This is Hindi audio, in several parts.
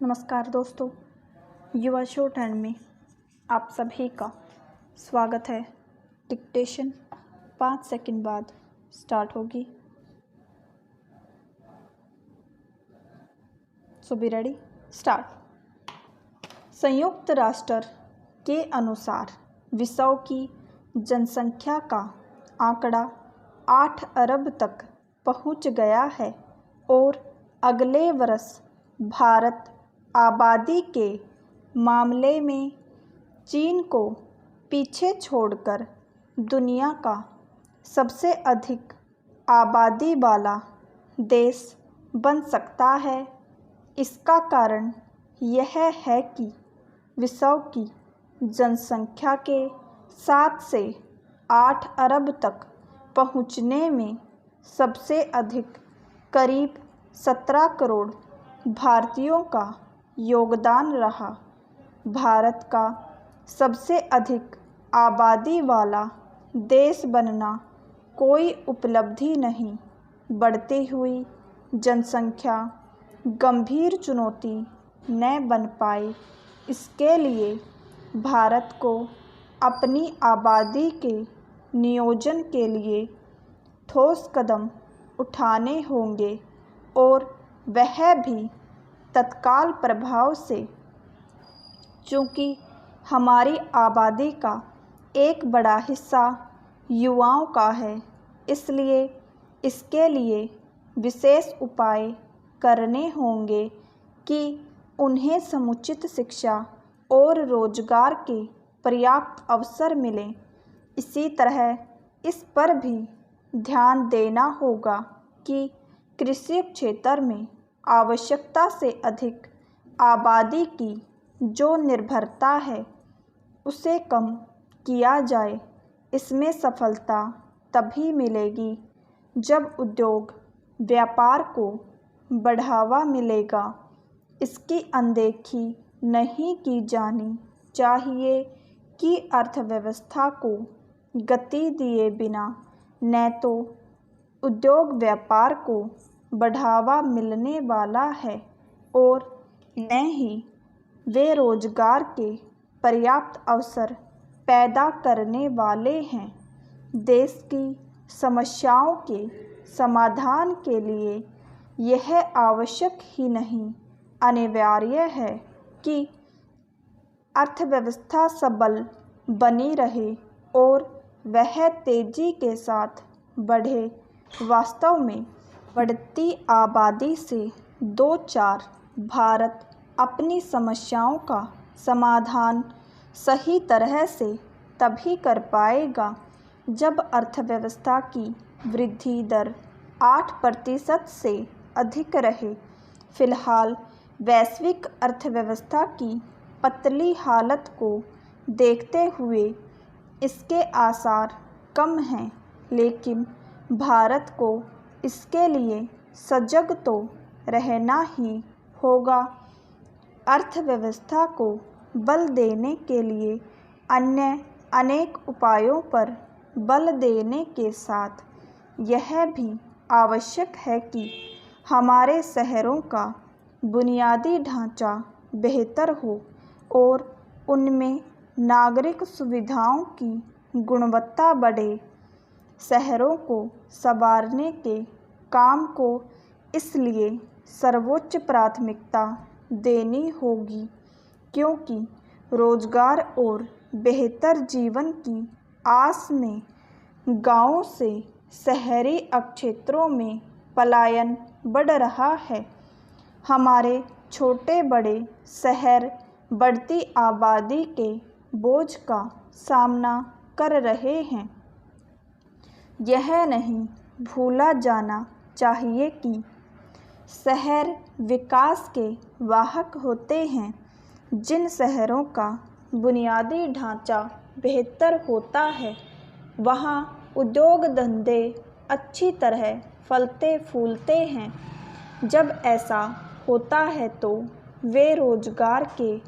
नमस्कार दोस्तों, युवा शो 10 में आप सभी का स्वागत है। डिक्टेशन 5 सेकंड बाद स्टार्ट होगी। सो बी रेडी, स्टार्ट। संयुक्त राष्ट्र के अनुसार विश्व की जनसंख्या का आंकड़ा 8 अरब तक पहुंच गया है और अगले वर्ष भारत आबादी के मामले में चीन को पीछे छोड़कर दुनिया का सबसे अधिक आबादी वाला देश बन सकता है। इसका कारण यह है कि विश्व की जनसंख्या के 7 से 8 अरब तक पहुंचने में सबसे अधिक करीब 17 करोड़ भारतीयों का योगदान रहा। भारत का सबसे अधिक आबादी वाला देश बनना कोई उपलब्धि नहीं, बढ़ती हुई जनसंख्या गंभीर चुनौती न बन पाए। इसके लिए भारत को अपनी आबादी के नियोजन के लिए ठोस कदम उठाने होंगे और वह भी तत्काल प्रभाव से। चूँकि हमारी आबादी का एक बड़ा हिस्सा युवाओं का है, इसलिए इसके लिए विशेष उपाय करने होंगे कि उन्हें समुचित शिक्षा और रोजगार के पर्याप्त अवसर मिलें। इसी तरह इस पर भी ध्यान देना होगा कि कृषि क्षेत्र में आवश्यकता से अधिक आबादी की जो निर्भरता है उसे कम किया जाए। इसमें सफलता तभी मिलेगी जब उद्योग व्यापार को बढ़ावा मिलेगा। इसकी अनदेखी नहीं की जानी चाहिए कि अर्थव्यवस्था को गति दिए बिना न तो उद्योग व्यापार को बढ़ावा मिलने वाला है और न ही वे रोजगार के पर्याप्त अवसर पैदा करने वाले हैं। देश की समस्याओं के समाधान के लिए यह आवश्यक ही नहीं, अनिवार्य है कि अर्थव्यवस्था सबल बनी रहे और वह तेजी के साथ बढ़े। वास्तव में बढ़ती आबादी से दो-चार भारत अपनी समस्याओं का समाधान सही तरह से तभी कर पाएगा जब अर्थव्यवस्था की वृद्धि दर 8% से अधिक रहे। फिलहाल वैश्विक अर्थव्यवस्था की पतली हालत को देखते हुए इसके आसार कम हैं, लेकिन भारत को इसके लिए सजग तो रहना ही होगा। अर्थव्यवस्था को बल देने के लिए अन्य अनेक उपायों पर बल देने के साथ यह भी आवश्यक है कि हमारे शहरों का बुनियादी ढांचा बेहतर हो और उनमें नागरिक सुविधाओं की गुणवत्ता बढ़े। शहरों को संवारने के काम को इसलिए सर्वोच्च प्राथमिकता देनी होगी क्योंकि रोजगार और बेहतर जीवन की आस में गांवों से शहरी क्षेत्रों में पलायन बढ़ रहा है। हमारे छोटे बड़े शहर बढ़ती आबादी के बोझ का सामना कर रहे हैं। यह नहीं भूला जाना चाहिए कि शहर विकास के वाहक होते हैं। जिन शहरों का बुनियादी ढांचा बेहतर होता है, वहाँ उद्योग धंधे अच्छी तरह फलते फूलते हैं। जब ऐसा होता है तो वे रोजगार के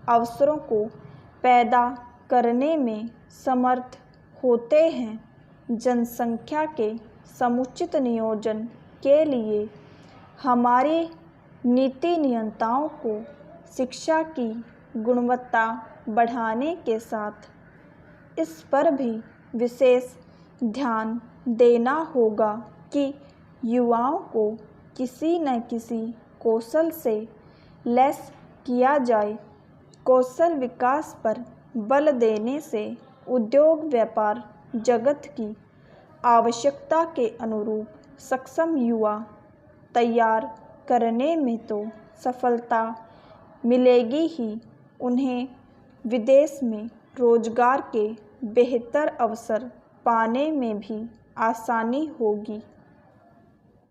अवसरों को पैदा करने में समर्थ होते हैं। जनसंख्या के समुचित नियोजन के लिए हमारी नीति नियंताओं को शिक्षा की गुणवत्ता बढ़ाने के साथ इस पर भी विशेष ध्यान देना होगा कि युवाओं को किसी न किसी कौशल से लैस किया जाए। कौशल विकास पर बल देने से उद्योग व्यापार जगत की आवश्यकता के अनुरूप सक्षम युवा तैयार करने में तो सफलता मिलेगी ही, उन्हें विदेश में रोजगार के बेहतर अवसर पाने में भी आसानी होगी।